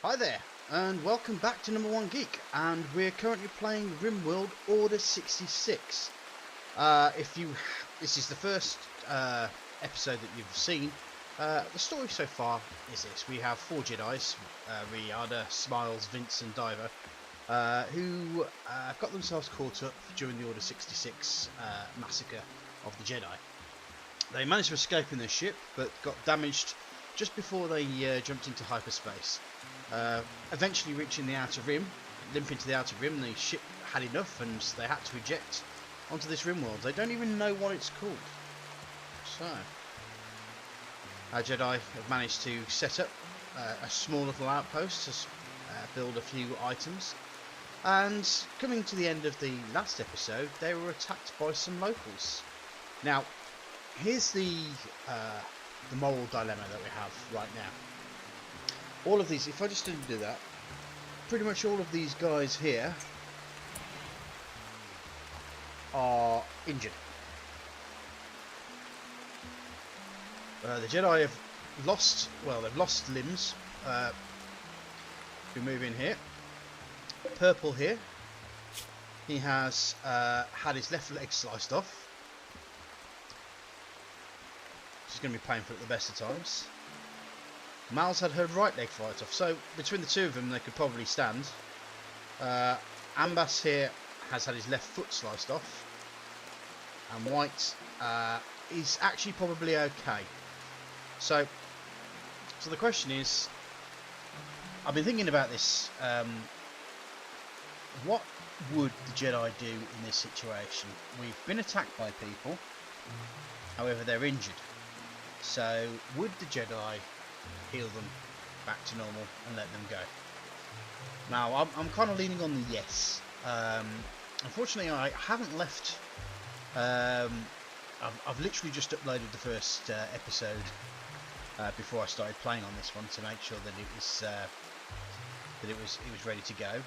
Hi there, and welcome back to Number One Geek, and we're currently playing RimWorld Order 66. This is the first episode that you've seen. The story so far is this: we have four Jedi's, Riada, Smiles, Vince, and Diver, who got themselves caught up during the Order 66 massacre of the Jedi. They managed to escape in their ship, but got damaged just before they jumped into hyperspace. Eventually reaching the outer rim, limping to the outer rim, the ship had enough and they had to eject onto this RimWorld. They don't even know what it's called. So, our Jedi have managed to set up a small little outpost to build a few items. And coming to the end of the last episode, they were attacked by some locals. Now, here's the moral dilemma that we have right now. All of these, if I just didn't do that, pretty much all of these guys here are injured. The Jedi have lost, they've lost limbs. We move in here. Purple here. He has had his left leg sliced off. Which is going to be painful at the best of times. Mal's had her right leg right off, so between the two of them they could probably stand. Ambas here has had his left foot sliced off, and White is actually probably okay. So the question is, I've been thinking about this. What would the Jedi do in this situation? We've been attacked by people, however they're injured. So would the Jedi heal them back to normal and let them go? Now I'm kind of leaning on the yes. Unfortunately I haven't left. I've literally just uploaded the first episode before I started playing on this one to make sure that it was ready to go.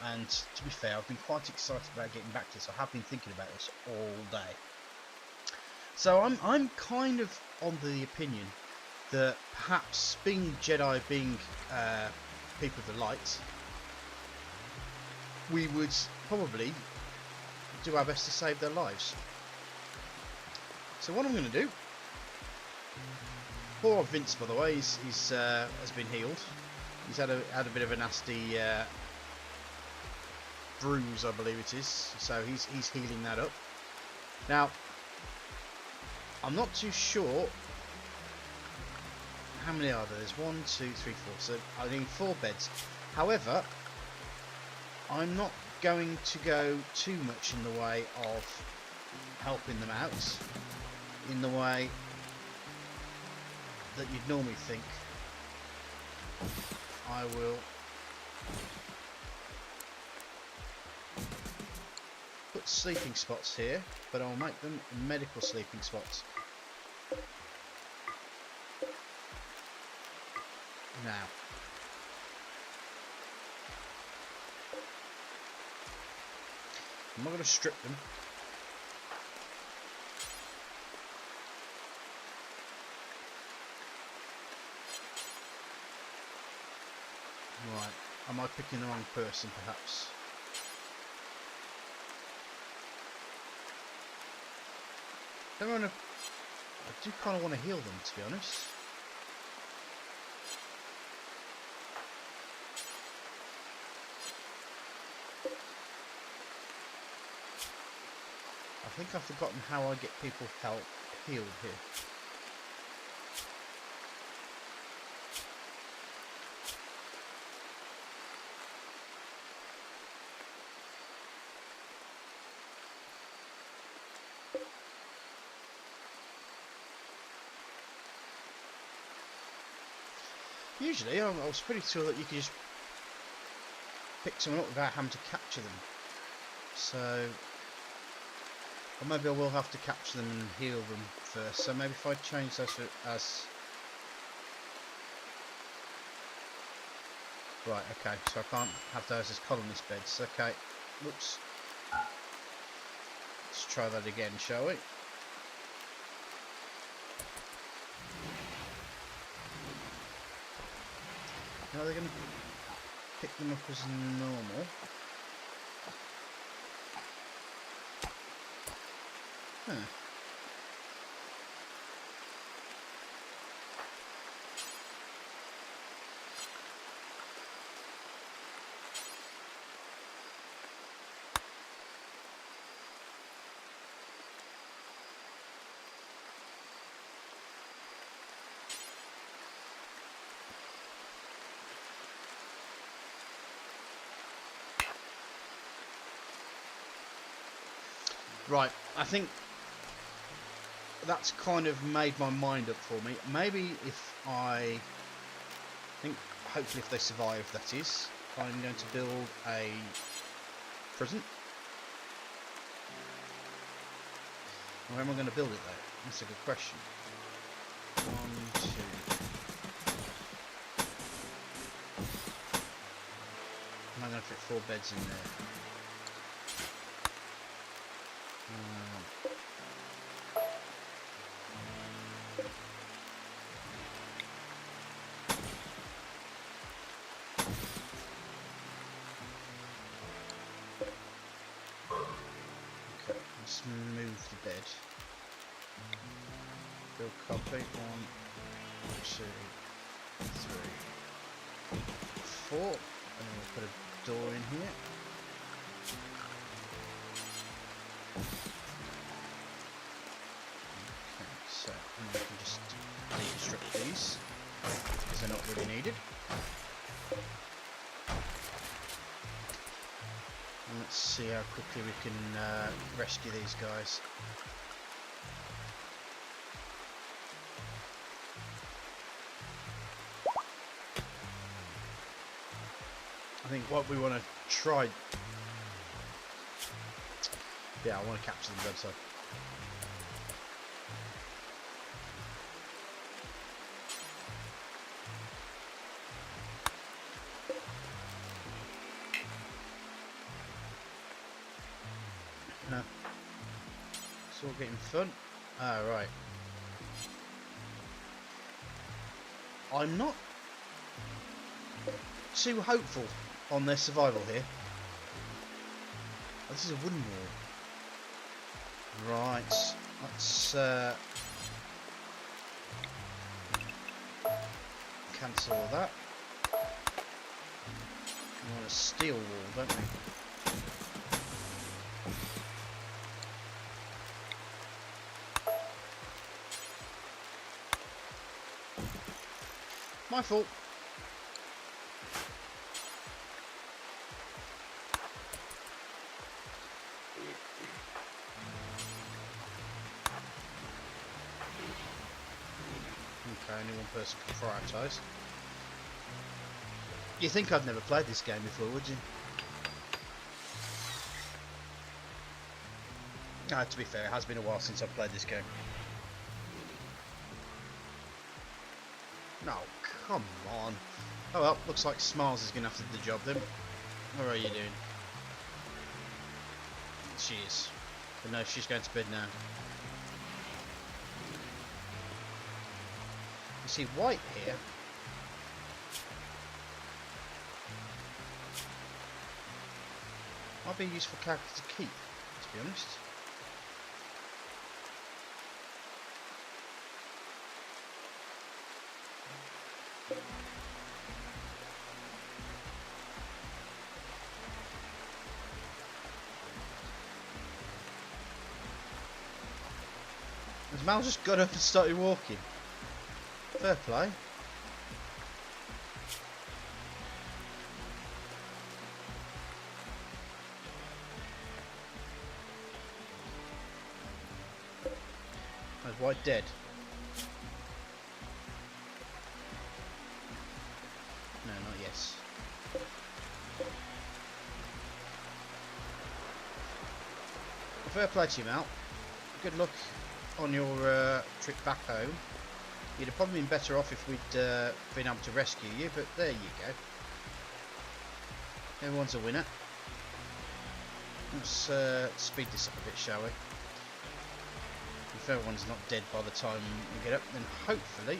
And to be fair, I've been quite excited about getting back to this. I have been thinking about this all day. So I'm kind of on the opinion that perhaps being Jedi, being people of the light, we would probably do our best to save their lives. So what I'm going to do, poor old Vince, by the way, he's has been healed. He's had a bit of a nasty bruise, I believe it is. So he's healing that up. Now, I'm not too sure. How many are there? There's 1, 2, 3, 4. So I need 4 beds. However, I'm not going to go too much in the way of helping them out in the way that you'd normally think. I will put sleeping spots here, but I'll make them medical sleeping spots. Now, I'm not going to strip them. Right, am I picking the wrong person perhaps? I do kind of want to heal them, to be honest. I think I've forgotten how I get people healed here. Usually I was pretty sure that you could just pick someone up without having to capture them. So, or maybe I will have to capture them and heal them first. So maybe if I change those as right, okay. So I can't have those as colonist beds. Okay, whoops. Let's try that again, shall we? Are they going to pick them up as normal? Huh. Right, I think that's kind of made my mind up for me. Maybe if I think, hopefully if they survive, that is, I'm going to build a prison. Where am I going to build it though? That's a good question. 1, 2. Am I going to fit 4 beds in there? Okay, let's move the bed. Build copy. 1, 2, 3, 4. And then we'll put a door in here. So, and we can just deconstruct these because they're not really needed. And let's see how quickly we can rescue these guys. I think what we want to try. Yeah, I want to capture them website. It's all getting fun. Ah, right. I'm not too hopeful on their survival here. Oh, this is a wooden wall. Right. Let's cancel all that. We want a steel wall, don't we? My fault. Okay, only one person can prioritise. You think I've never played this game before, would you? To be fair, it has been a while since I've played this game. No, come on. Oh well, looks like Smiles is going to have to do the job then. What are you doing? She is. But no, she's going to bed now. You see white here. Might be a useful character to keep, to be honest. Has Mal just got up and started walking? Fair play. Is White dead? No, not yes. Fair play to you, Mal. Good luck on your trip back home. You'd have probably been better off if we'd been able to rescue you, but there you go. Everyone's a winner. Let's speed this up a bit, shall we? If everyone's not dead by the time we get up, then hopefully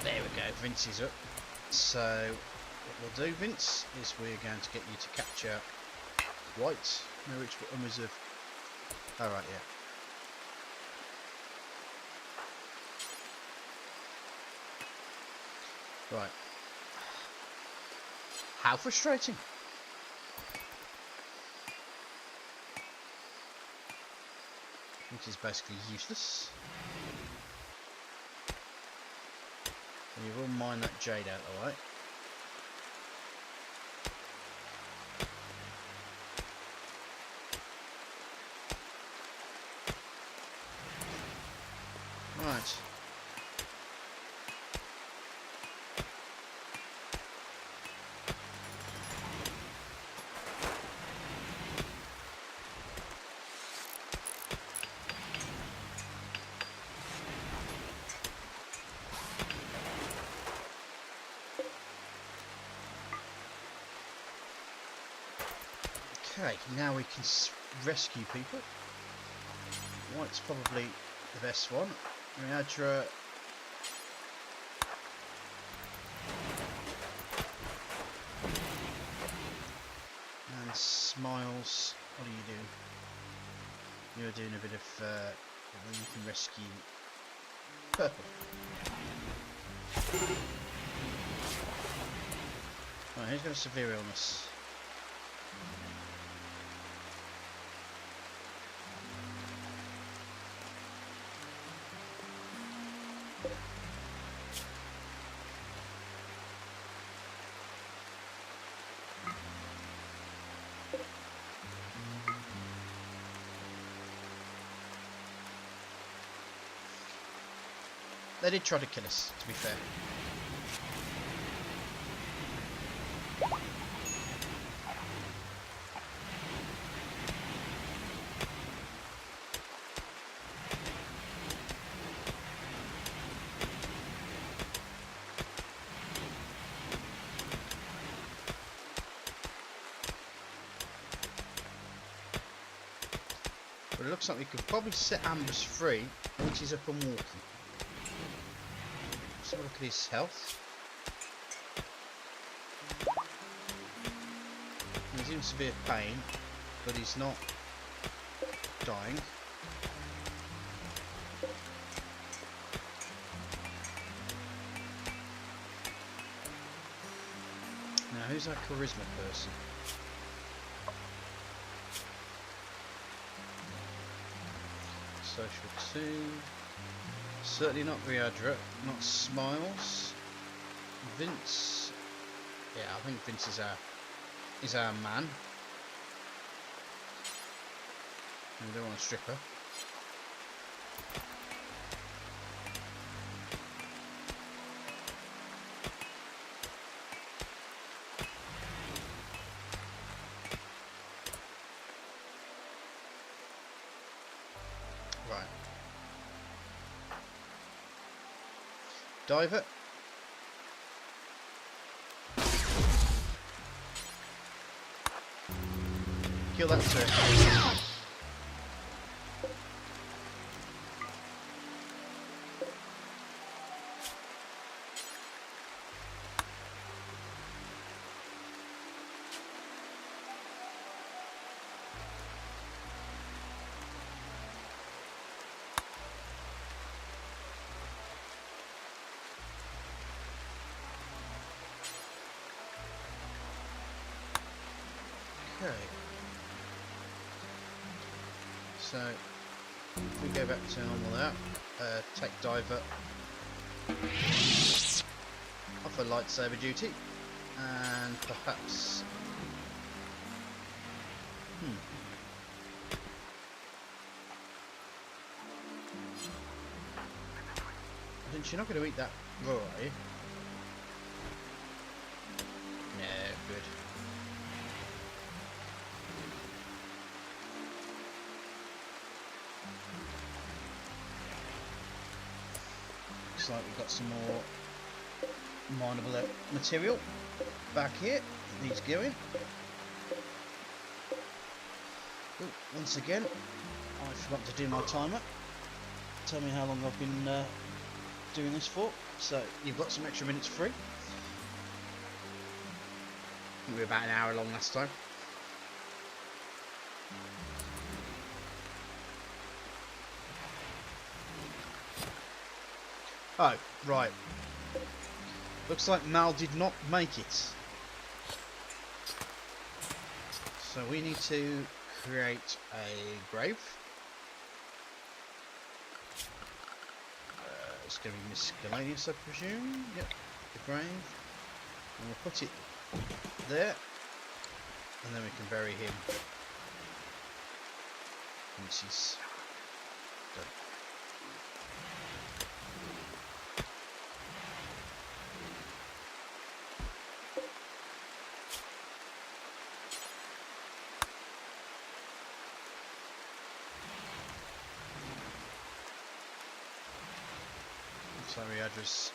There we go, Vince is up. So what we'll do, Vince, is we're going to get you to capture White. No, which one was of? Alright, yeah. Right. How frustrating. Which is basically useless. And you will mine that jade out the way. Right. Okay, now we can rescue people. White's probably the best one. Riadra. And Smiles, what are you doing? You're doing a bit of where you can rescue Purple. Right, who's got a severe illness? They did try to kill us, to be fair. But it looks like we could probably set Amber's free, which is up and walking. Let's have a look at his health. He's in severe pain, but he's not dying. Now, who's our charisma person? Social 2. Certainly not Riadra, not Smiles. Vince. Yeah, I think Vince is our man. We don't want a stripper. Right. Diver. Kill that turret. Okay. So if we go back to normal out, take Diver off a lightsaber duty, and perhaps I think you're not going to eat that raw, are you? No, good. Looks like we've got some more mineable material back here. It needs going. Ooh, once again, I forgot to do my timer. Tell me how long I've been doing this for. So you've got some extra minutes free. We were about an hour long last time. Oh, right. Looks like Mal did not make it. So we need to create a grave. It's going to be miscellaneous, I presume. Yep, the grave. And we'll put it there. And then we can bury him. Once he's done. So Riadra's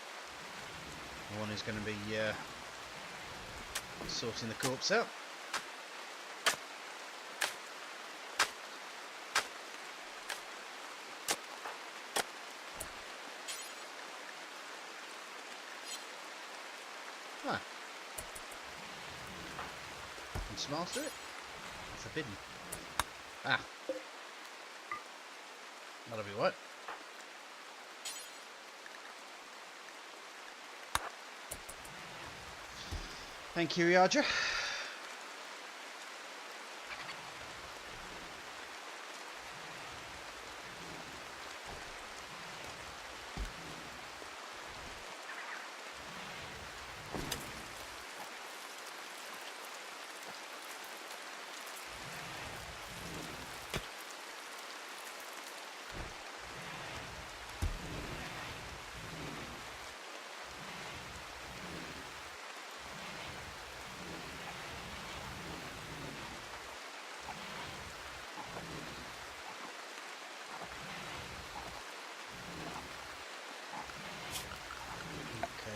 the one who's going to be sorting the corpse out. Ah. Can Smiles do it? Forbidden. Ah. That'll be what? Thank you, Riadra.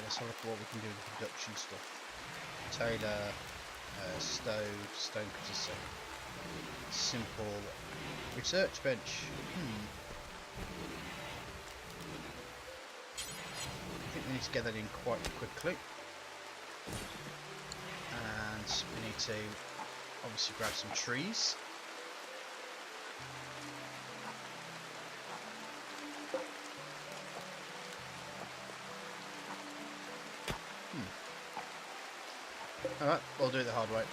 Let's have a look at what we can do with the production stuff. Taylor, stone cutter, simple research bench. I think we need to get that in quite quickly, and we need to obviously grab some trees. Alright, we'll do it the hard way.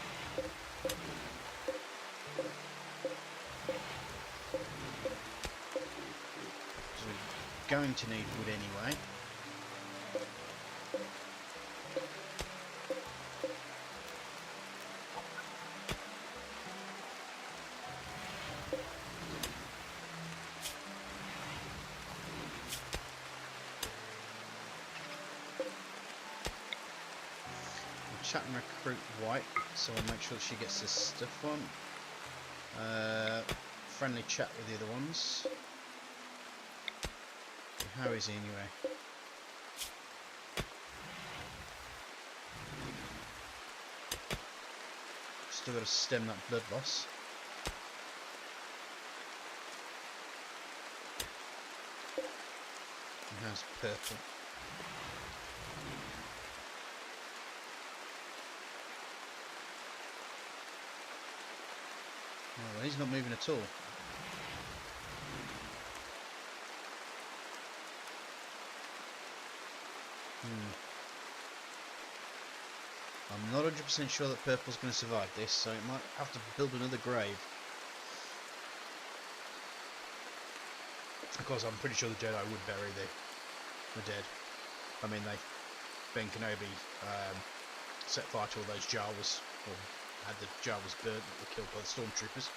So we're going to need wood anyway. Chat and recruit White, so we'll make sure she gets this stuff on. Friendly chat with the other ones. How is he anyway? Still got to stem that blood loss. And how's purple? Oh, well, he's not moving at all. I'm not 100% sure that purple's going to survive this, so it might have to build another grave. Of course, I'm pretty sure the Jedi would bury the dead. I mean, Ben Kenobi set fire to all those Jawas, or had the Jawas burnt that were killed by the stormtroopers.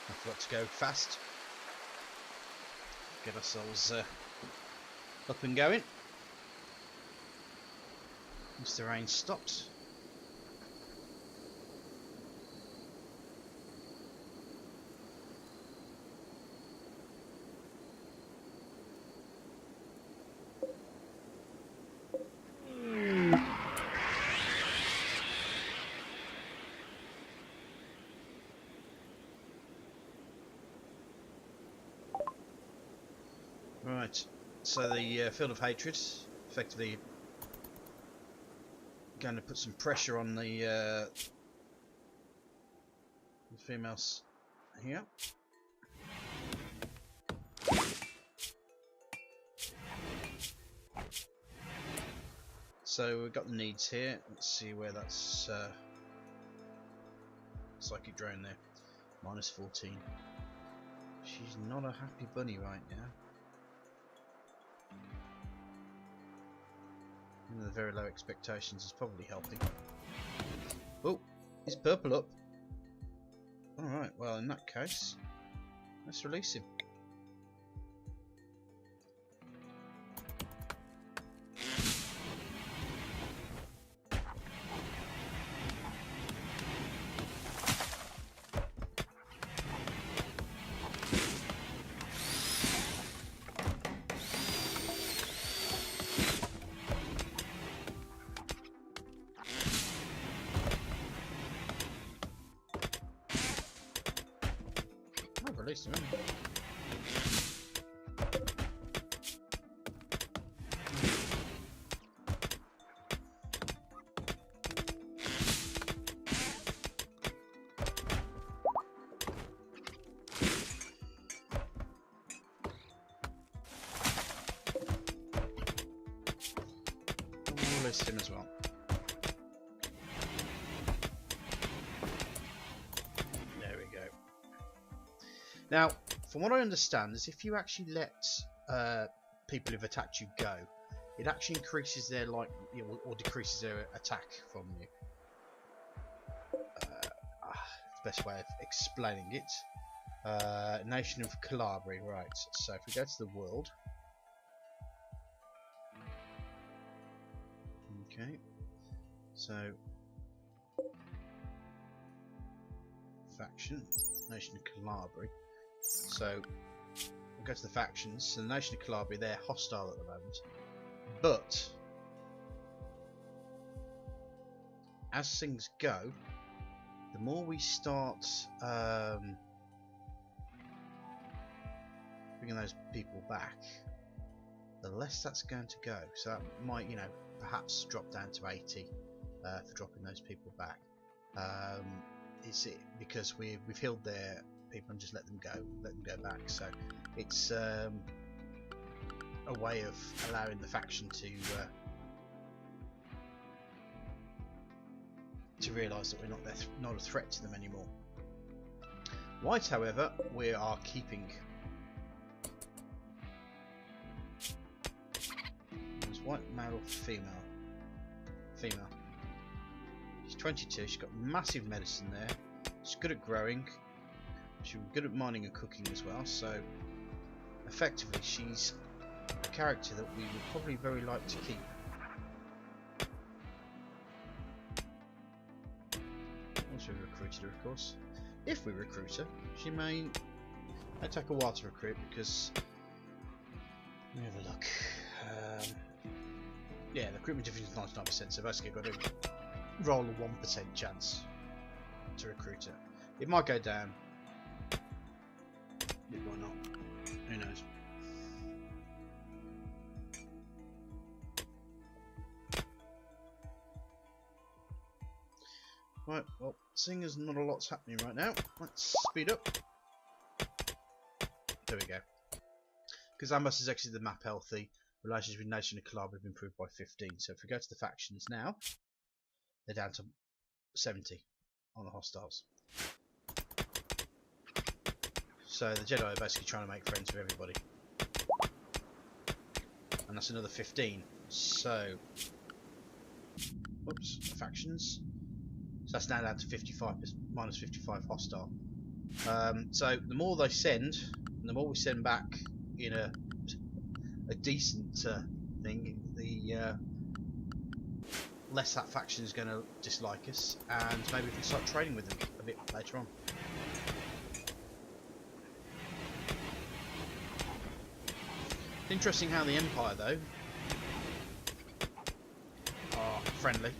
I forgot to go fast. Get ourselves up and going. Once the rain stops. Right, so the field of hatred, effectively going to put some pressure on the females here. So we've got the needs here. Let's see where that's psychic drone there. -14. She's not a happy bunny right now. And the very low expectations is probably helping. Oh, he's purple up. Alright, well in that case, let's release him. Release him. We'll release him as well. Now, from what I understand, is if you actually let people who've attacked you go, it actually increases their or decreases their attack from you. The best way of explaining it. Nation of Calabria, right? So if we go to the world, okay. So faction, Nation of Calabria. So we'll go to the factions. So the Nation of Calabria, they're hostile at the moment, but as things go, the more we start bringing those people back, the less that's going to go. So that might, perhaps drop down to 80 for dropping those people back. Is it because we've healed their people and just let them go back? So it's a way of allowing the faction to realise that we're not a threat to them anymore. White, however, we are keeping. Is white male or female? Female. She's 22. She's got massive medicine there. She's good at growing. She's good at mining and cooking as well. So effectively, she's a character that we would probably very like to keep. Once we recruited her, of course. If we recruit her, she may take a while to recruit because. Let me have a look. Yeah, the recruitment difference is 99%, so basically I've got to roll a 1% chance to recruit her. It might go down. It might not. Who knows? Right, well, seeing as not a lot's happening right now, let's speed up. There we go. Because Ambas has exited the map healthy, relations with Nation of Calabria have improved by 15. So if we go to the factions now, they're down to 70 on the hostiles. So the Jedi are basically trying to make friends with everybody. And that's another 15. So, whoops, factions. So that's now down to 55, minus 55 hostile. So the more they send, the more we send back in a decent thing, the less that faction is going to dislike us, and maybe we can start trading with them a bit later on. Interesting how the Empire, though, are friendly.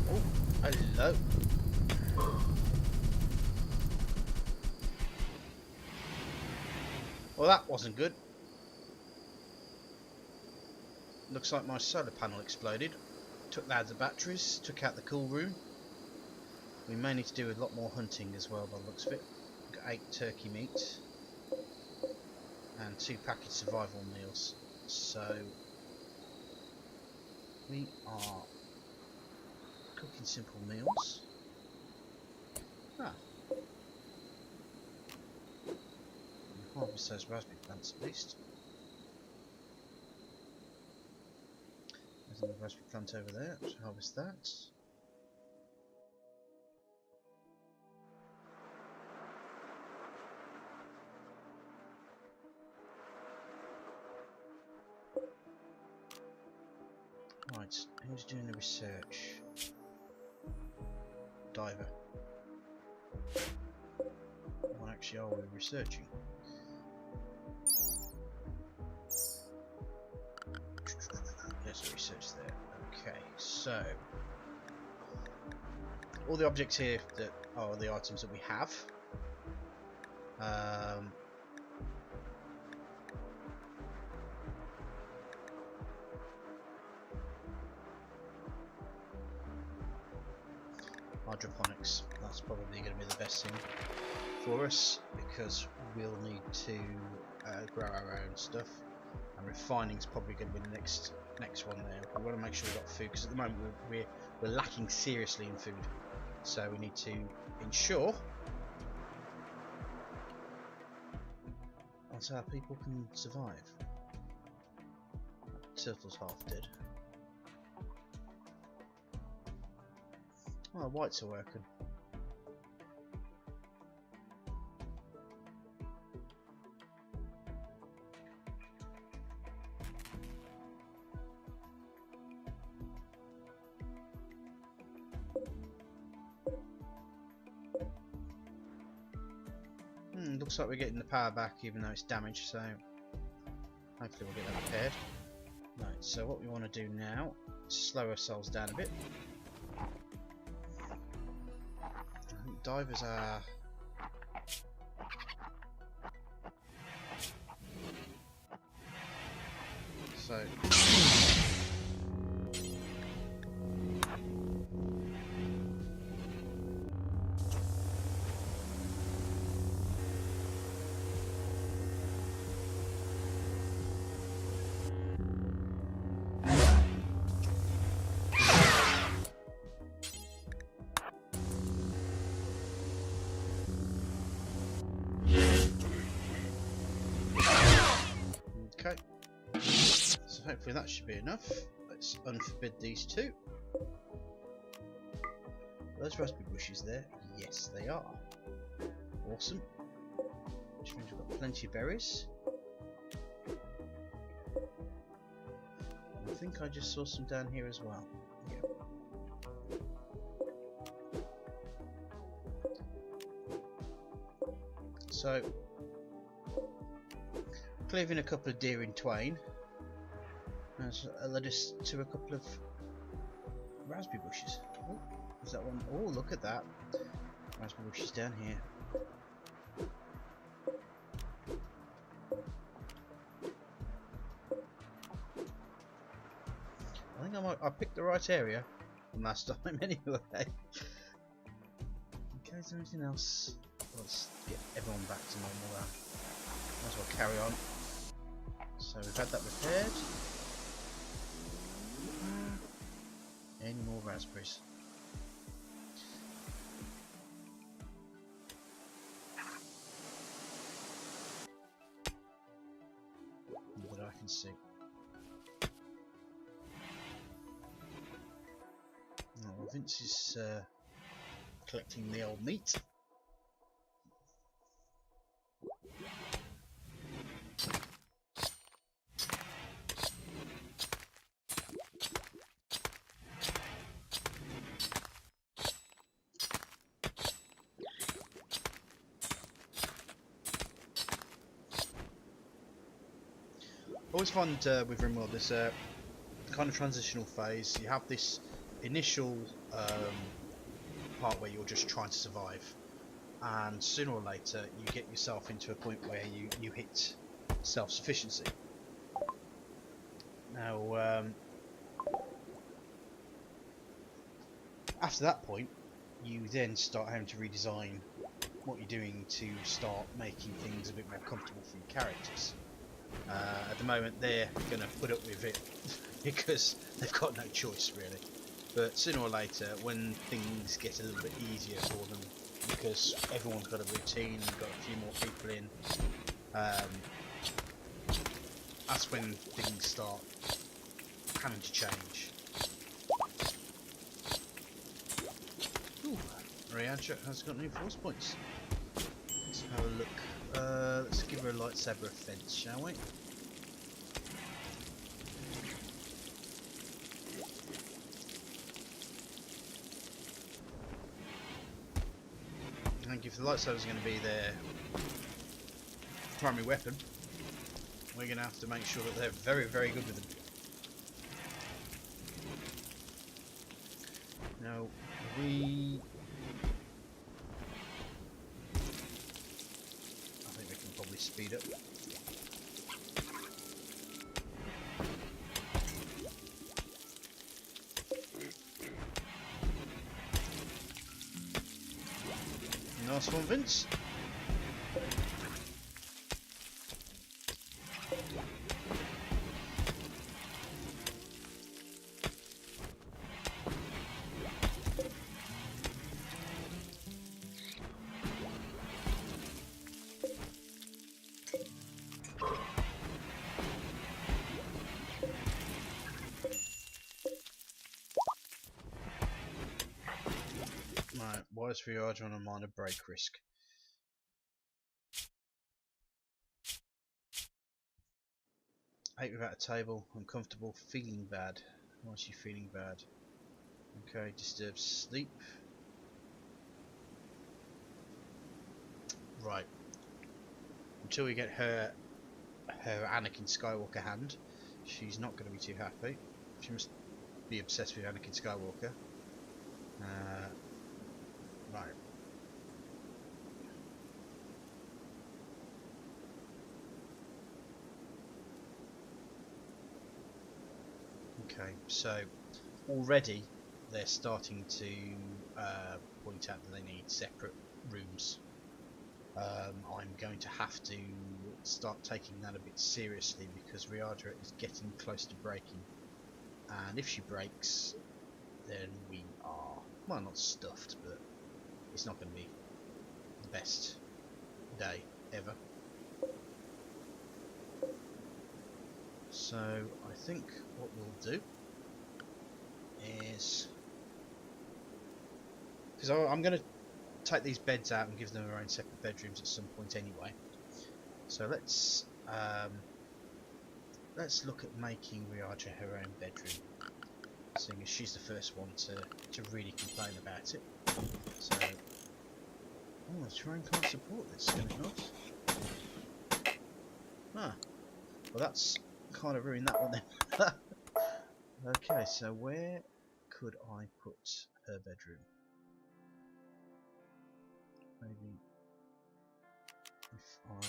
Oh, hello. Well, that wasn't good. Looks like my solar panel exploded. Took out the batteries, took out the cool room. We may need to do a lot more hunting as well by the looks of it. We've got 8 turkey meat and 2 packaged survival meals. So we are cooking simple meals. Harvest those raspberry plants at least. There's another raspberry plant over there. Let's harvest that. Right, who's doing the research? Diver. What actually are we researching? There's research there. Okay, so all the objects here that are the items that we have. Hydroponics, that's probably going to be the best thing for us, because we'll need to grow our own stuff, and refining is probably going to be the next one there. We want to make sure we've got food, because at the moment we're lacking seriously in food, so we need to ensure that's how people can survive. Turtle's half dead. Oh, whites are working. Looks like we're getting the power back even though it's damaged, so hopefully we'll get that repaired. Right, so what we want to do now is slow ourselves down a bit. I think divers are... so... okay, so hopefully that should be enough. Let's unforbid these two. Are those raspberry bushes there? Yes, they are. Awesome. Which means we've got plenty of berries. I think I just saw some down here as well. Yeah. So, cleaving a couple of deer in twain has led us to a couple of raspberry bushes. Oh, is that one? Oh, look at that. Raspberry bushes down here. I think I picked the right area from last time anyway. Okay, is there anything else? Let's get everyone back to normal now. Might as well carry on. So we've had that repaired. Any more raspberries? Not that I can see. Oh, well, Vince is collecting the old meat. I always find with RimWorld this kind of transitional phase. You have this initial part where you're just trying to survive, and sooner or later you get yourself into a point where you hit self-sufficiency. Now after that point you then start having to redesign what you're doing to start making things a bit more comfortable for your characters. At the moment they're going to put up with it because they've got no choice really, but sooner or later when things get a little bit easier for them because everyone's got a routine and got a few more people in, that's when things start having to change. Ooh, Riancha has got new force points. Let's have a look. Let's give her a lightsaber offense, shall we? I think if the lightsaber is going to be their primary weapon, we're going to have to make sure that they're very, very good with them. Now, I think we can probably speed up. Nice one, Vince. Right, wise triage on a minor break risk. Ate without a table, uncomfortable, feeling bad. Why is she feeling bad? Okay, disturbed sleep. Right. Until we get her Anakin Skywalker hand, she's not going to be too happy. She must be obsessed with Anakin Skywalker. Right. Okay, so already they're starting to point out that they need separate rooms. I'm going to have to start taking that a bit seriously because Riadra is getting close to breaking, and if she breaks then we are, well, not stuffed, but it's not going to be the best day ever. So I think what we'll do is, because I'm going to take these beds out and give them their own separate bedrooms at some point anyway. So let's look at making Riaja her own bedroom, seeing as she's the first one to really complain about it. So, oh, the terrain can't support this, can it not? Ah, well that's kind of ruined that one then. Okay, so where could I put her bedroom? Maybe if I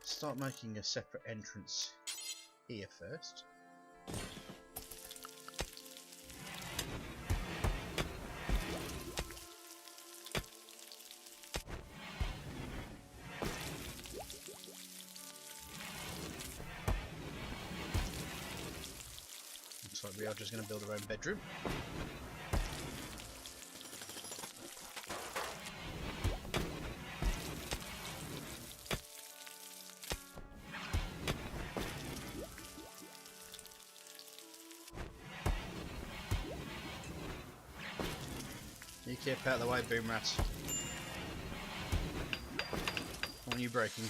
start making a separate entrance here first. Ryadra's going to build her own bedroom. You keep out of the way, boom rats. I want you breaking.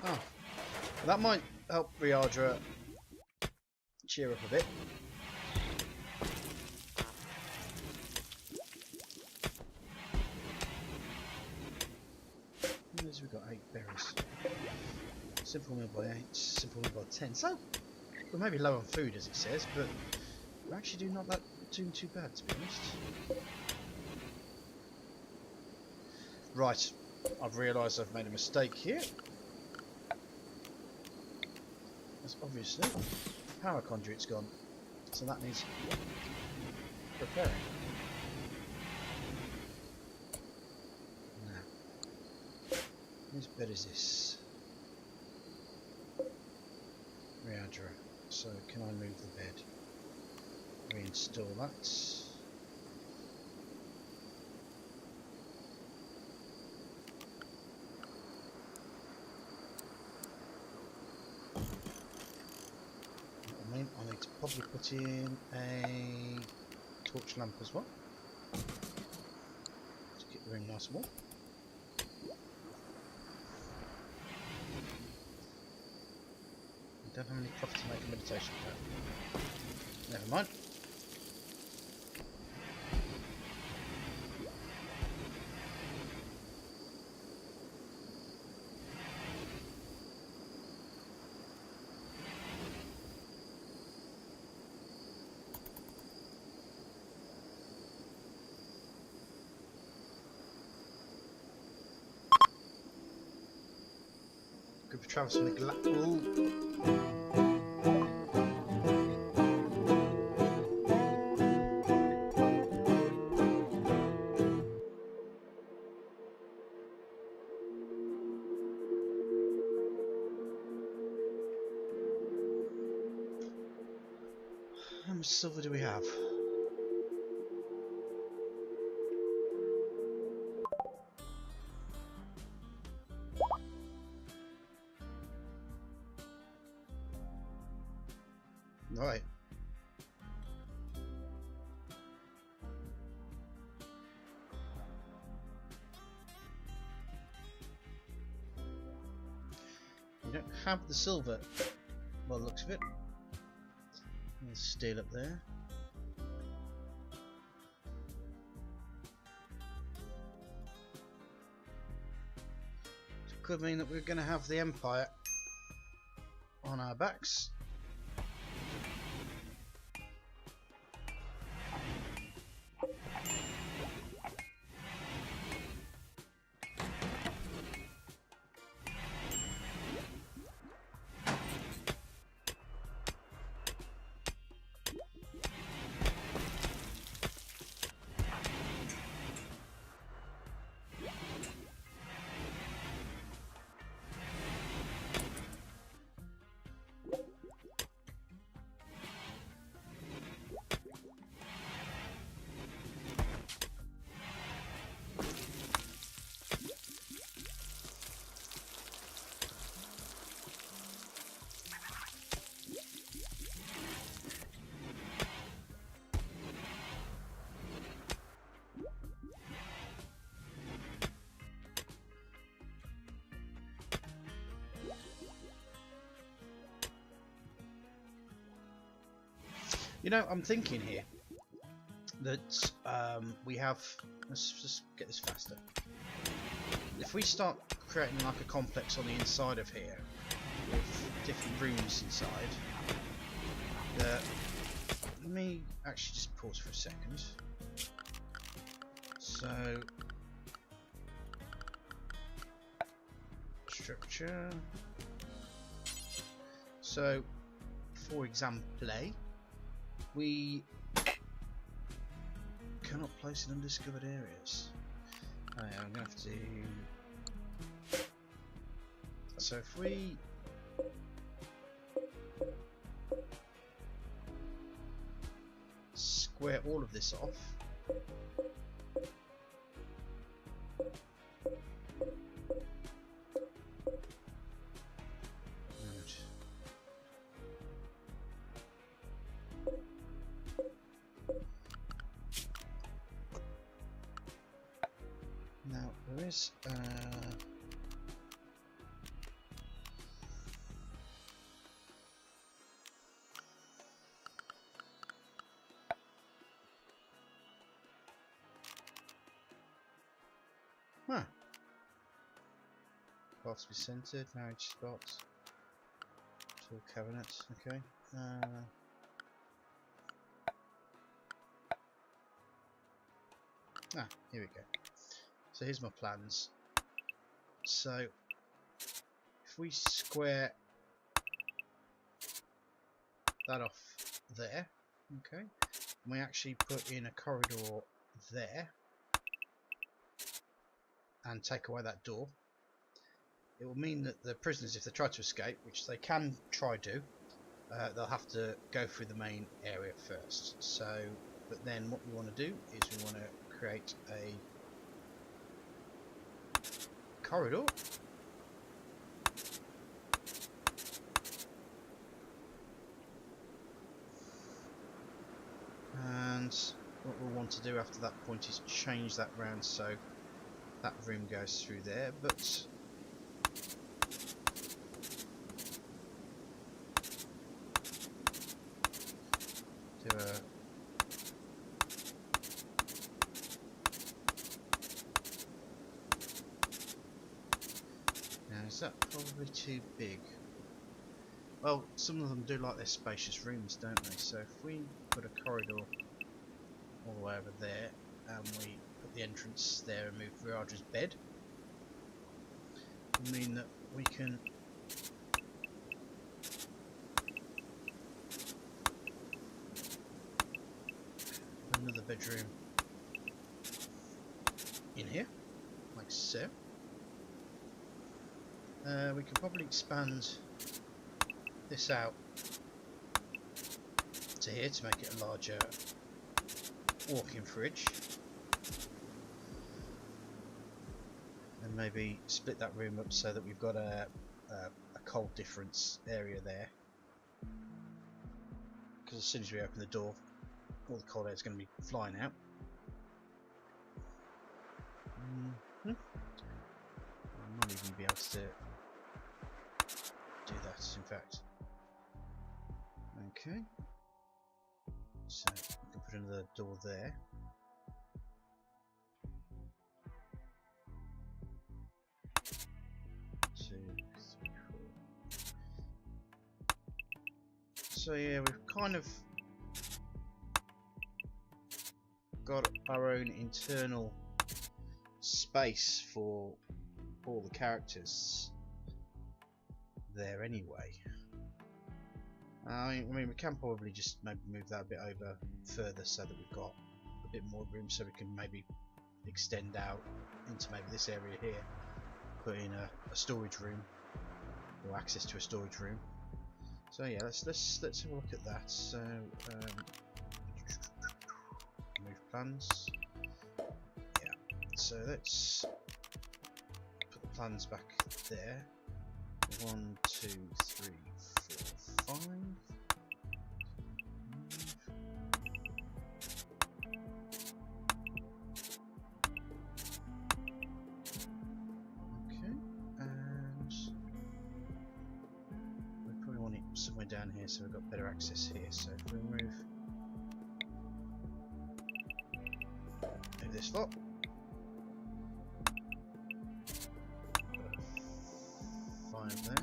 Oh, that might help Ryadra cheer up a bit. We've got 8 berries. Simple meal by 8, simple meal by 10. So, we may be low on food as it says, but we're actually doing too bad, to be honest. Right, I've realised I've made a mistake here. Because obviously, the power conduit's gone, so that needs repairing. Now, whose bed is this? Ryadra. So, can I move the bed? Reinstall that. I need to probably put in a torch lamp as well to keep the room nice and warm. I don't have any cloth to make a meditation pad. Never mind. Good for traversing the How much silver do we have? Right. We don't have the silver by the looks of it. There's steel up there. It could mean that we're going to have the Empire on our backs. You know, I'm thinking here that we have. Let's just get this faster. if we start creating like a complex on the inside of here with different rooms inside, let me actually just pause for a second. So structure. So for example, we cannot place in undiscovered areas. Oh, yeah, I'm gonna have to. So if we square all of this off, now there is parts to be centered, marriage spot, tool cabinet, okay. Here we go. So here's my plans. So if we square that off there, okay, and we actually put in a corridor there and take away that door, it will mean that the prisoners, if they try to escape, which they can try to, they'll have to go through the main area first. So, but then what we want to do is we want to create a corridor and what we'll want to do after that point is change that round so that room goes through there, but do a is that probably too big? Well, some of them do like their spacious rooms, don't they? So if we put a corridor all the way over there and we put the entrance there and move Viradra's bed, it'll mean that we can put another bedroom in here, like so. We can probably expand this out to here to make it a larger walk-in fridge, and maybe split that room up so that we've got a cold difference area there, because as soon as we open the door all the cold air is going to be flying out. I might even be able to do that, in fact. Okay, so we can put another door there. Two, three, four. So yeah, we've kind of got our own internal space for all the characters there anyway. I mean, we can probably just maybe move that a bit over further so that we've got a bit more room, so we can maybe extend out into maybe this area here, put in a storage room or access to a storage room. So yeah, let's have a look at that. So move plans. Yeah. So let's put the plans back there. 1, 2, 3, 4, 5. Okay, and we probably want it somewhere down here so we've got better access here. So if we move this lot. 5 there.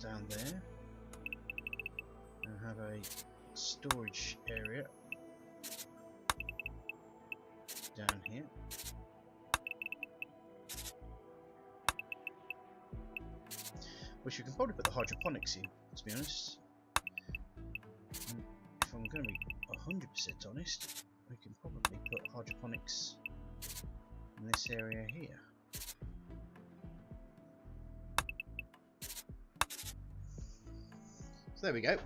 Down there and have a storage area down here. Which we can probably put the hydroponics in, to be honest. And if I'm going to be 100% honest, we can probably put hydroponics in this area here. So there we go.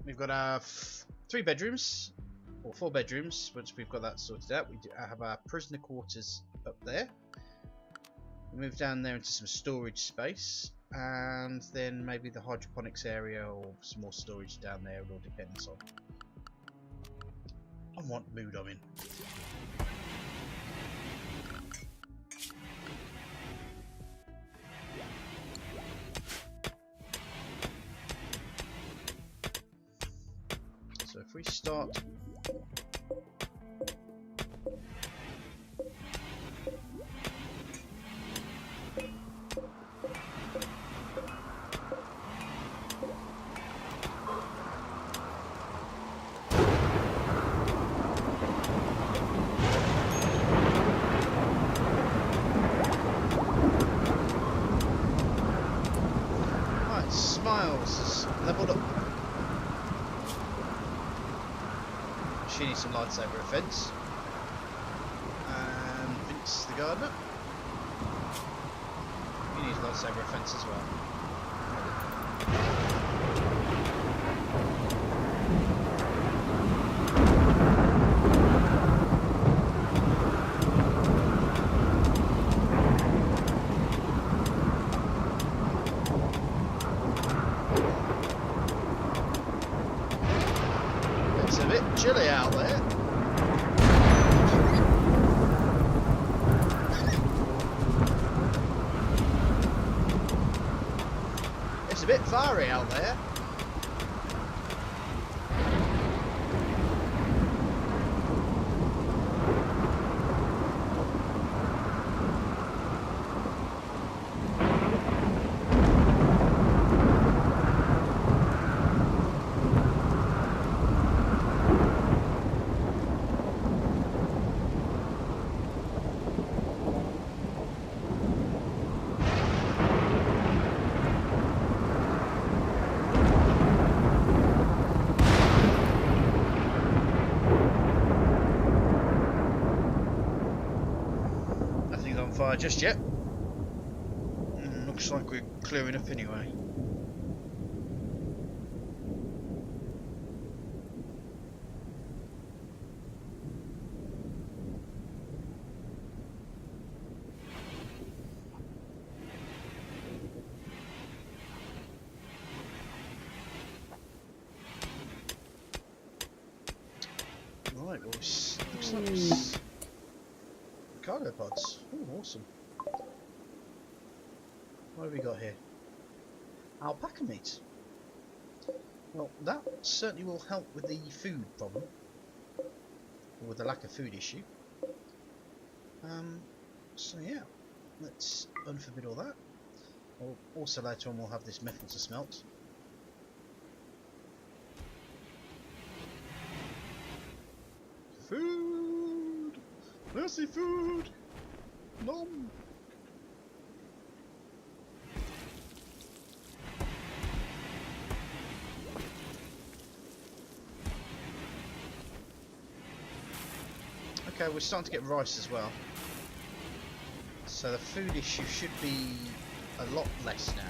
We've got our 3 bedrooms, or 4 bedrooms. Once we've got that sorted out, we have our prisoner quarters up there. We move down there into some storage space, and then maybe the hydroponics area or some more storage down there. It all depends on what mood I'm in. So if we start right, Smiles has leveled up. She needs some lightsaber offense. And Vince the gardener, he needs lightsaber offense as well. It's a bit chilly out there. It's a bit fiery out there. Fire just yet. Looks like we're clearing up anyway. Right, well, looks like it's cargo pods. Oh, awesome. What have we got here? Alpaca meat. Well, that certainly will help with the food problem, or with the lack of food issue. So yeah, let's unforbid all that. Also later on we'll have this metal to smelt. Food! Mercy food! Nom! Okay, we're starting to get rice as well. So the food issue should be a lot less now.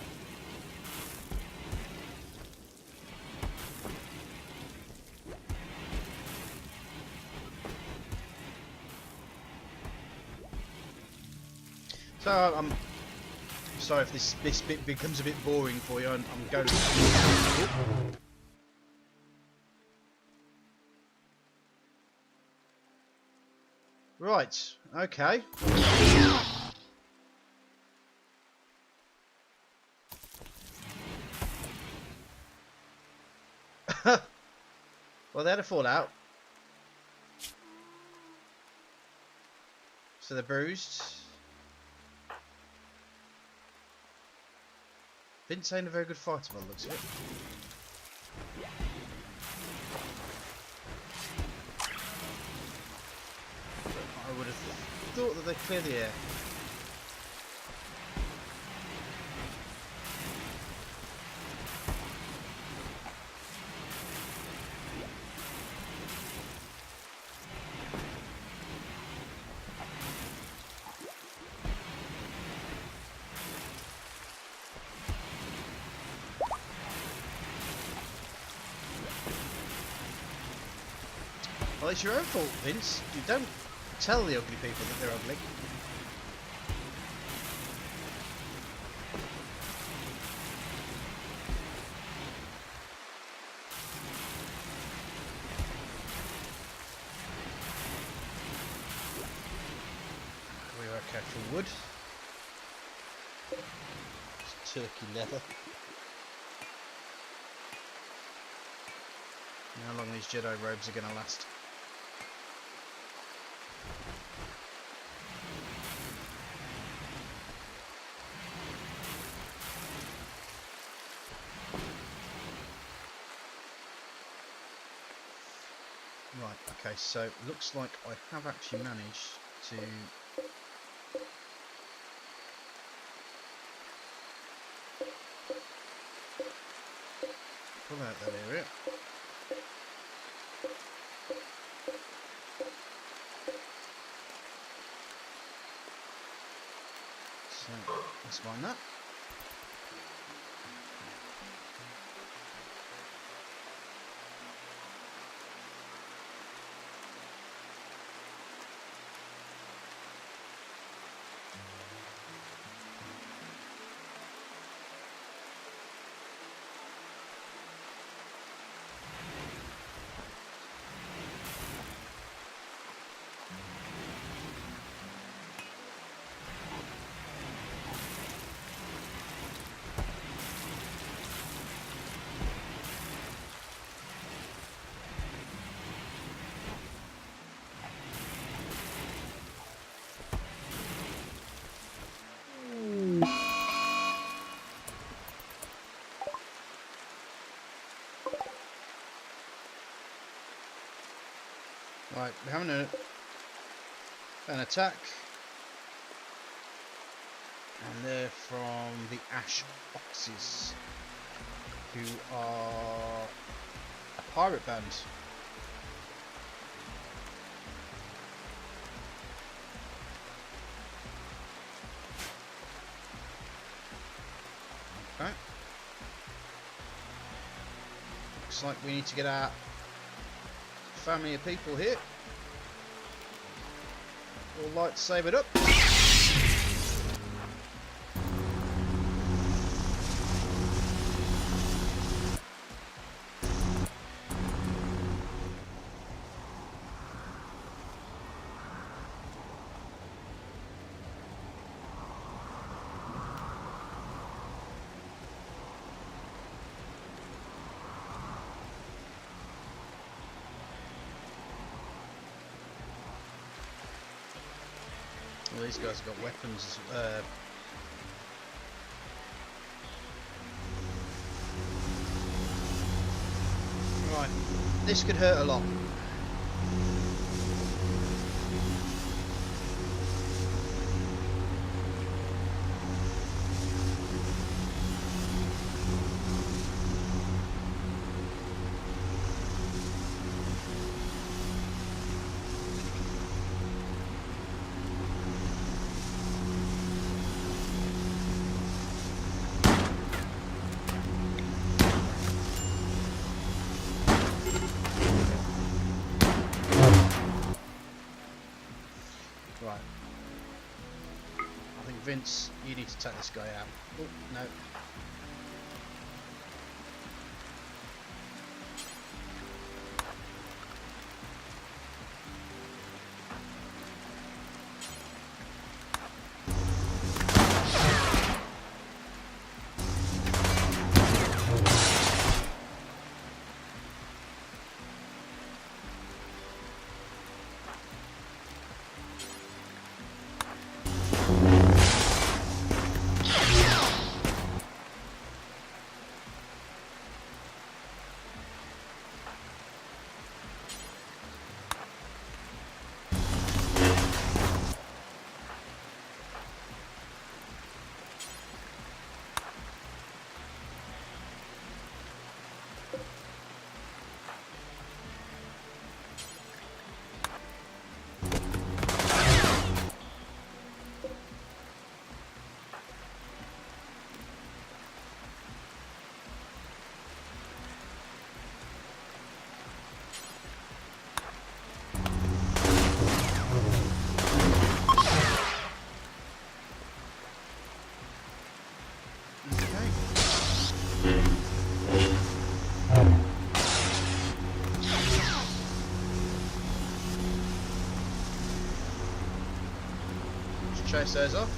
So I'm sorry if this bit becomes a bit boring for you. I'm going to... Right, okay. Well, they had a fallout. So they're bruised. Vince ain't a very good fighter by the looks of it. I would have thought that they'd clear the air. Well, it's your own fault, Vince. You don't tell the ugly people that they're ugly. We are okay for wood. It's turkey leather. How long these Jedi robes are going to last? Right, okay, so looks like I have actually managed to pull out that area. So let's mind that. Right, we're having an attack, and they're from the Ash Oxes, who are a pirate band. Okay. Looks like we need to get our family of people here. All lightsabered up. Well, these guys have got weapons. Right, this could hurt a lot. Right. I think Vince, you need to take this guy out. Oh, no. chase those off.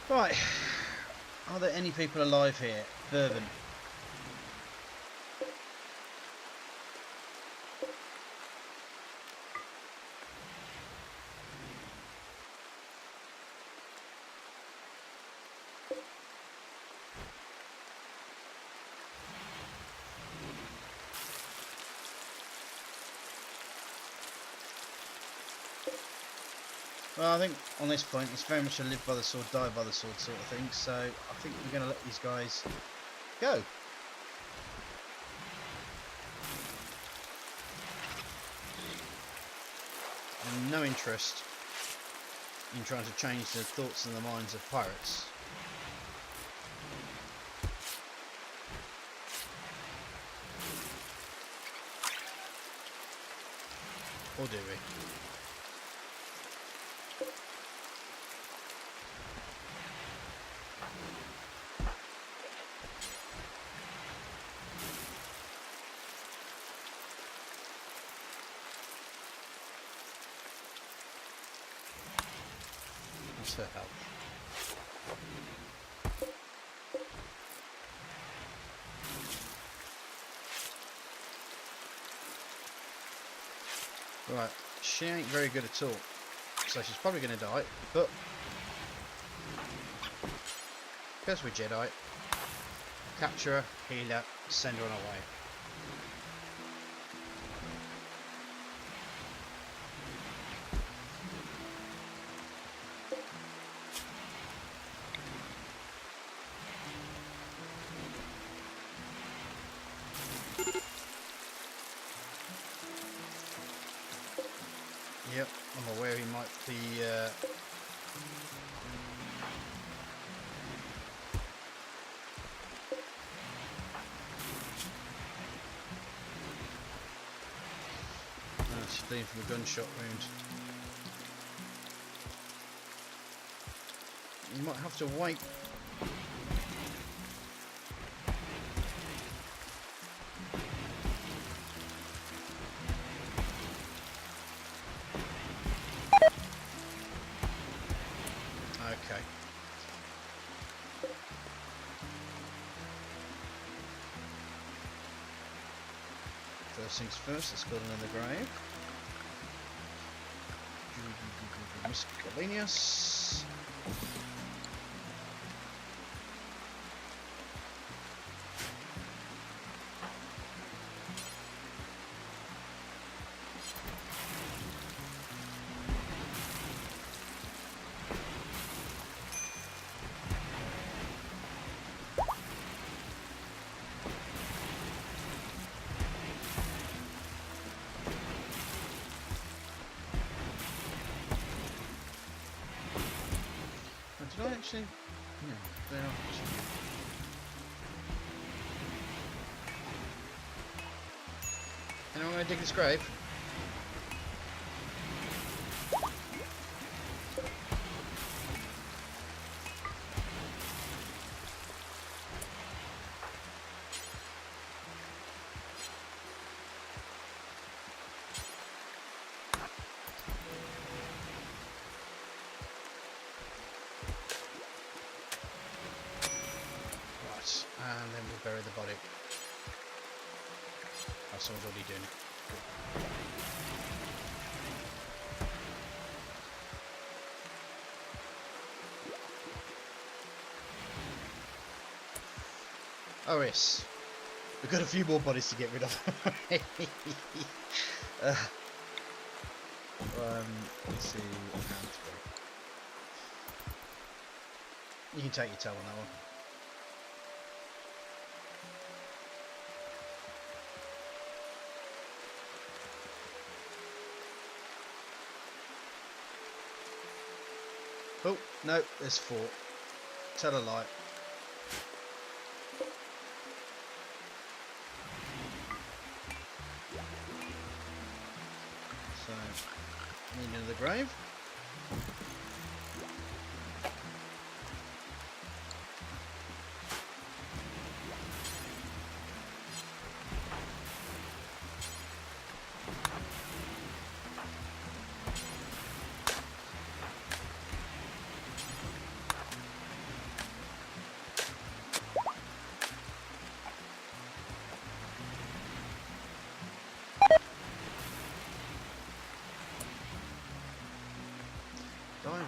Right, are there any people alive here? Fervent. Well, I think on this point it's very much a live by the sword, die by the sword sort of thing, so I think we're going to let these guys go. And no interest in trying to change the thoughts and the minds of pirates. Or do we? Her help. Right, she ain't very good at all, so she's probably going to die, but because we're Jedi, capture her, heal her, send her on her way. Yep, I'm aware he might be she's bleeding from a gunshot wound. You might have to wait. Okay. First things first, let's go another grave. Miscellaneous. Did I actually? Yeah, they are actually. Anyone going to dig this grave? And then we'll bury the body. Oh, someone's already doing it. Oh yes, we've got a few more bodies to get rid of. Let's see. You can take your toe on that one. Oh, no, there's 4. Tell a lie. So, need another grave.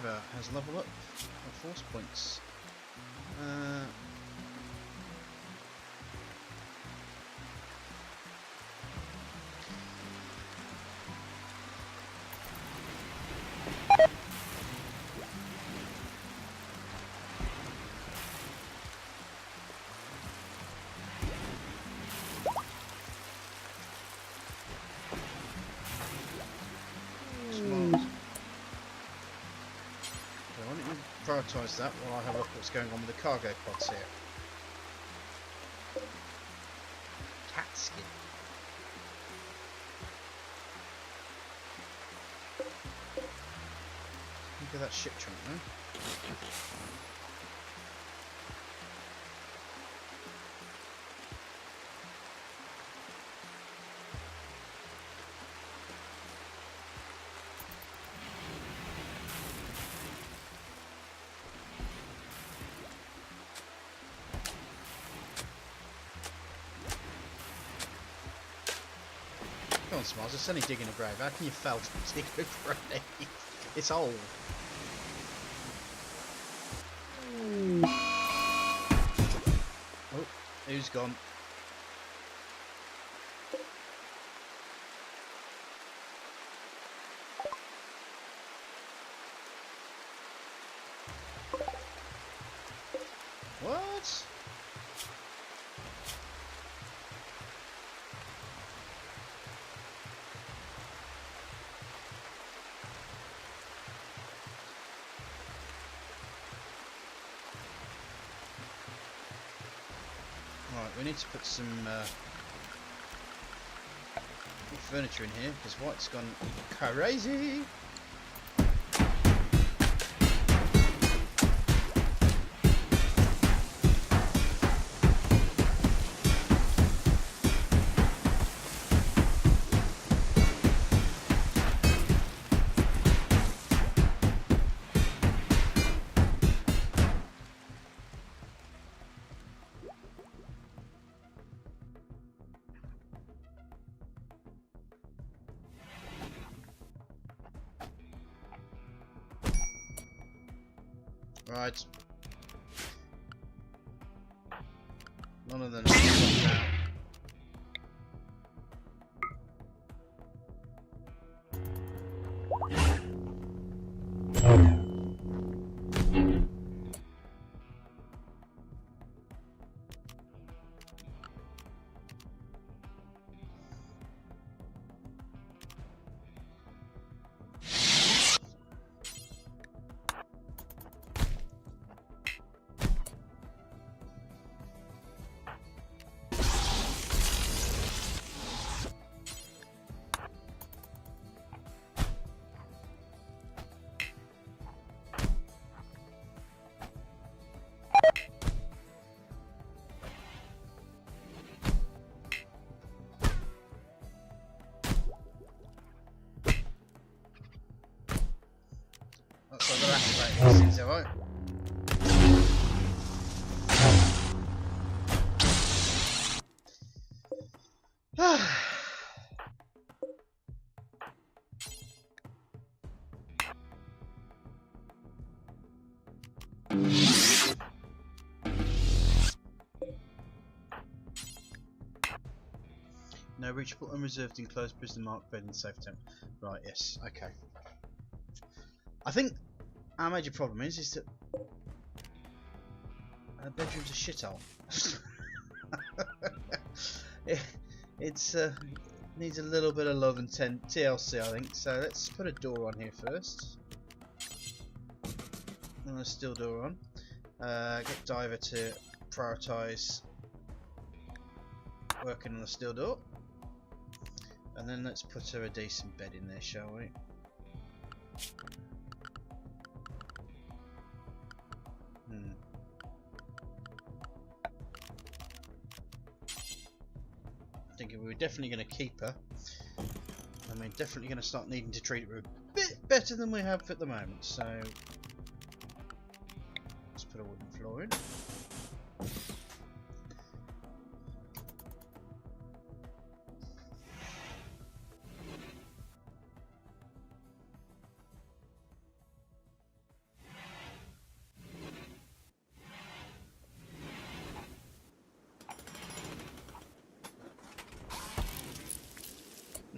Diver has leveled up her force points. Prioritise that while I have a look at what's going on with the cargo pods here. Cat skin. Look at that ship trunk, though. Come on, Smiles, it's only digging a grave. How can you fail to dig a grave? It's old. Oh, who's gone? What? Right, we need to put some furniture in here because White's gone crazy. Right. None of them now. So I've got to activate these things, alright? No reachable, unreserved, enclosed prisoner marked bed in safe temp. Right, yes, okay. I think our major problem is that our bedroom's a shithole. It's needs a little bit of love and TLC, I think. So let's put a door on here first. And a steel door on. Get Diver to prioritise working on the steel door. And then let's put her a decent bed in there, shall we? Thinking we're definitely going to keep her, and we're definitely going to start needing to treat her a bit better than we have at the moment. So let's put a wooden floor in.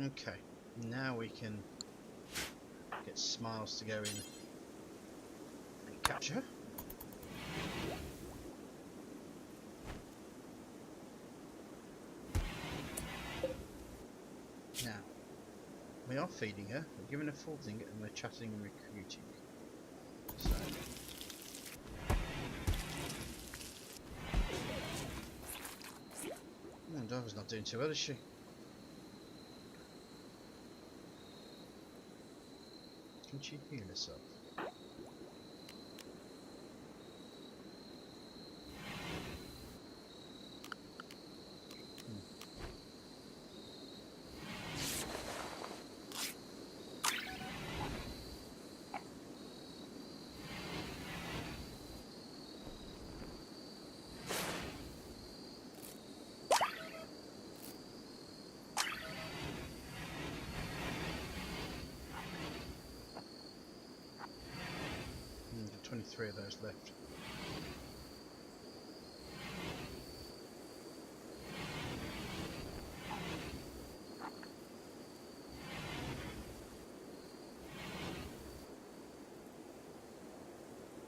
Okay, now we can get Smiles to go in and capture her. Now, we are feeding her, we're giving her full thing, and we're chatting and recruiting. So, Diva's not doing too well, is she? Can she heal herself? Got 23 of those left.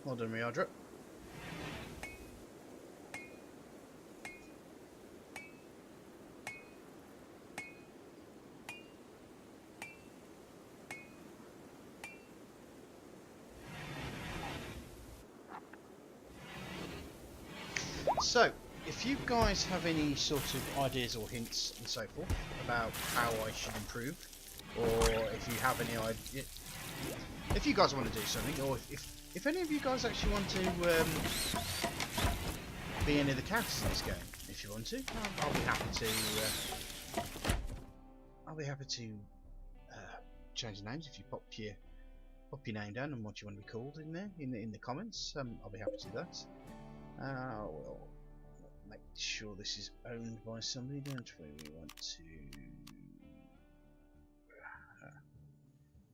Well done, Riadra. So, if you guys have any sort of ideas or hints and so forth about how I should improve, or if you have any idea, if you guys want to do something, or if any of you guys actually want to be any of the characters in this game, if you want to, I'll be happy to. I'll be happy to change the names if you pop your name down and what you want to be called in there in the comments. I'll be happy to do that. We'll make sure this is owned by somebody, don't we? We want to.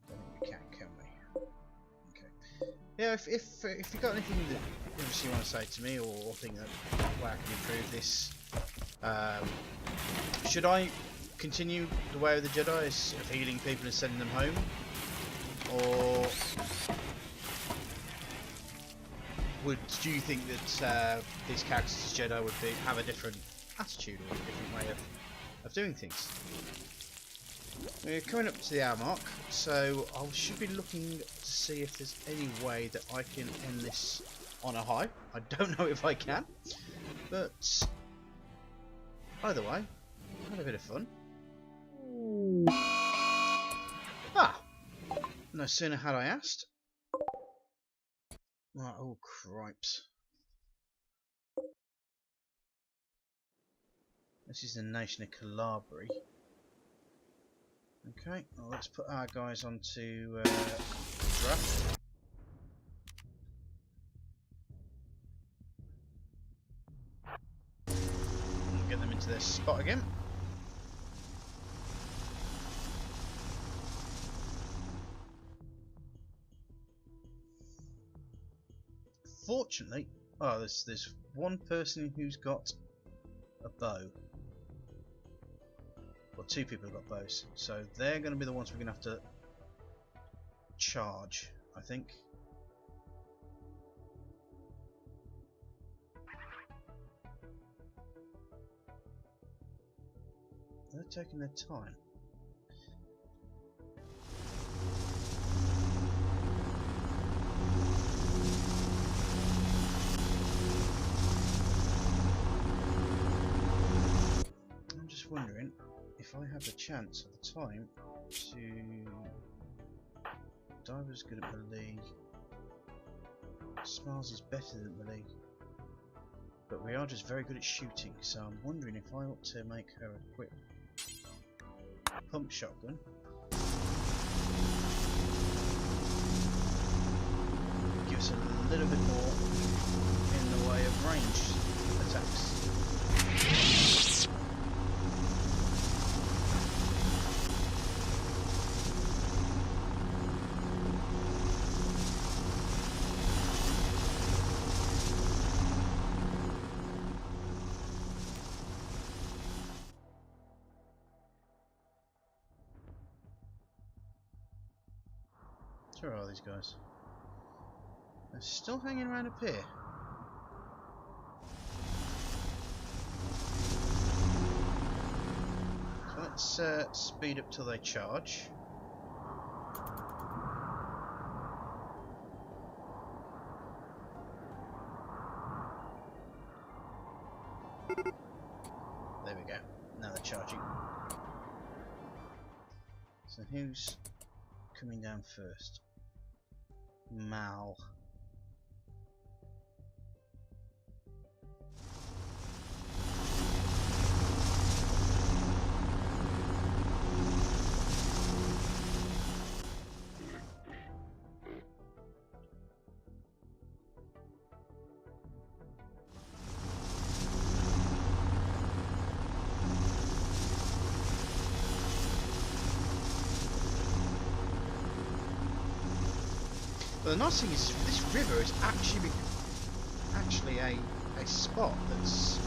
Don't think we can we? Okay. Yeah, if you got anything that you want to say to me, or think that way I can improve this, should I continue the way of the Jedi, of healing people and sending them home, or do you think that these characters as Jedi would have a different attitude or a different way of doing things? We're coming up to the hour mark, so I should be looking to see if there's any way that I can end this on a high. I don't know if I can, but either way, I had a bit of fun. No sooner had I asked. Right, oh cripes. This is the nation of Calabri. Okay, well, let's put our guys onto draft. And get them into their spot again. Fortunately, there's one person who's got a bow. Well, two people have got bows, so they're going to be the ones we're going to have to charge, I think. They're taking their time. I'm just wondering if I have the chance at the time to. Diver's good at melee. Smiles is better than melee, but we are just very good at shooting. So I'm wondering if I ought to make her equip pump shotgun. Give us a little bit more in the way of ranged attacks. Where are these guys? They're still hanging around up here. So let's speed up till they charge. There we go. Now they're charging. So who's coming down first? Mal. But the nice thing is, this river is actually a spot that's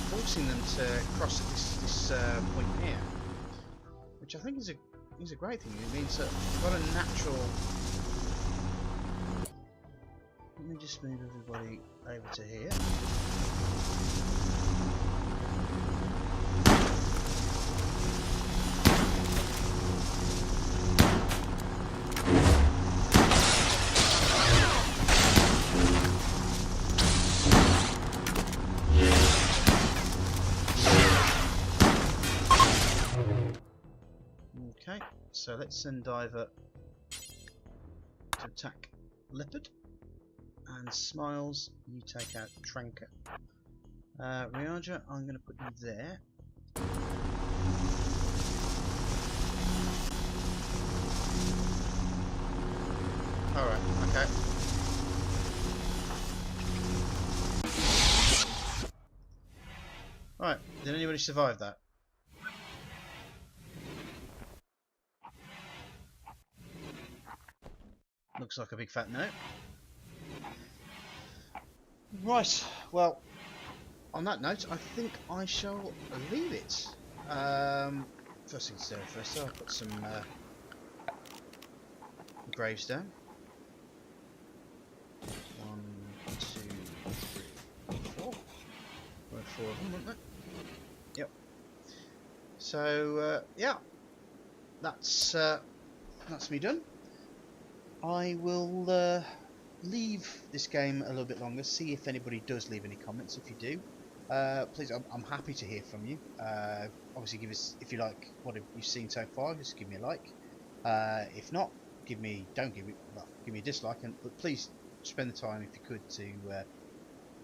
forcing them to cross at this point here, which I think is a great thing. It means that we've got a natural. Let me just move everybody over to here. Okay, so let's send Diver to attack Leopard, and Smiles, you take out Tranker. Riaja, I'm going to put you there. Alright, okay. Alright, did anybody survive that? Looks like a big fat no. Right, well, on that note, I think I shall leave it. First things first, I'll put some graves down. 1, 2, 3, 4. There were 4 of them, weren't there? Yep. So, yeah, that's me done. I will leave this game a little bit longer, see if anybody does leave any comments. If you do, please, I'm happy to hear from you. Obviously, give us, if you like what you've seen so far, just give me a like. If not, give me a dislike, but please spend the time, if you could, to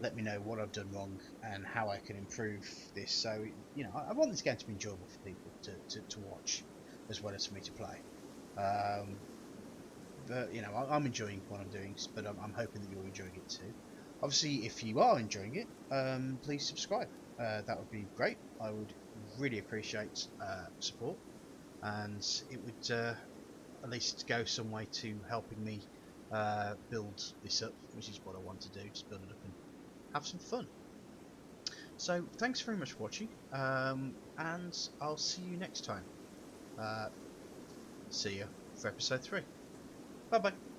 let me know what I've done wrong and how I can improve this. So, you know, I want this game to be enjoyable for people to watch, as well as for me to play. But, you know, I'm enjoying what I'm doing, but I'm hoping that you're enjoying it too. Obviously, if you are enjoying it, please subscribe. That would be great. I would really appreciate support, and it would at least go some way to helping me build this up, which is what I want to do, just build it up and have some fun. So, thanks very much for watching, and I'll see you next time. See you for episode 3. Bye bye.